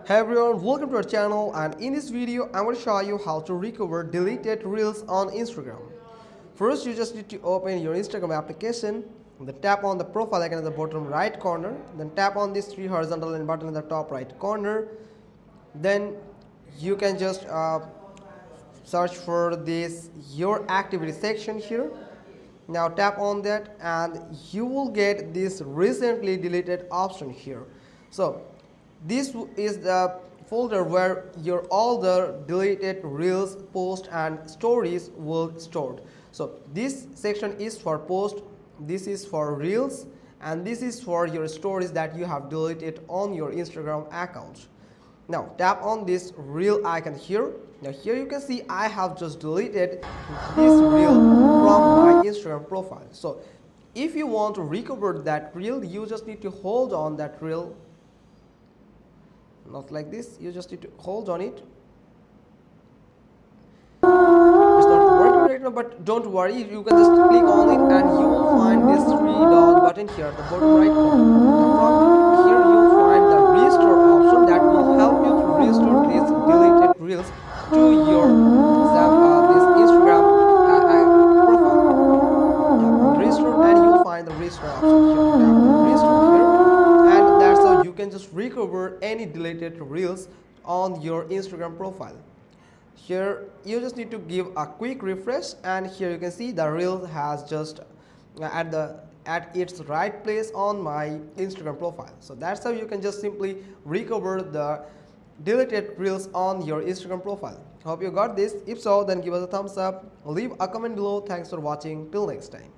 Hey everyone, welcome to our channel, and in this video I'm going to show you how to recover deleted reels on Instagram. First, you just need to open your Instagram application, then tap on the profile icon at the bottom right corner, then tap on this three horizontal line button in the top right corner. Then you can just search for this your activity section here. Now tap on that and you will get this recently deleted option here. So this is the folder where your all the deleted reels, posts and stories will stored. So this section is for post, this is for reels, and this is for your stories that you have deleted on your Instagram account. Now tap on this reel icon here. Now here you can see I have just deleted this reel from my Instagram profile. So if you want to recover that reel, you just need to hold on that reel. Not like this, you just need to hold on it. It's not working right now, but don't worry, you can just click on it and you will find this three dot button here at the bottom right corner. Now from here you will find the restore option that will help you to restore these deleted reels to your this Instagram profile. Tap on restore and you will find the restore option here. Tap on restore here, and that's how you can just recover any deleted reels on your Instagram profile. Here you just need to give a quick refresh, and here you can see the reel has just at its right place on my Instagram profile. So that's how you can just simply recover the deleted reels on your Instagram profile. Hope you got this. If so, then give us a thumbs up, leave a comment below. Thanks for watching. Till next time.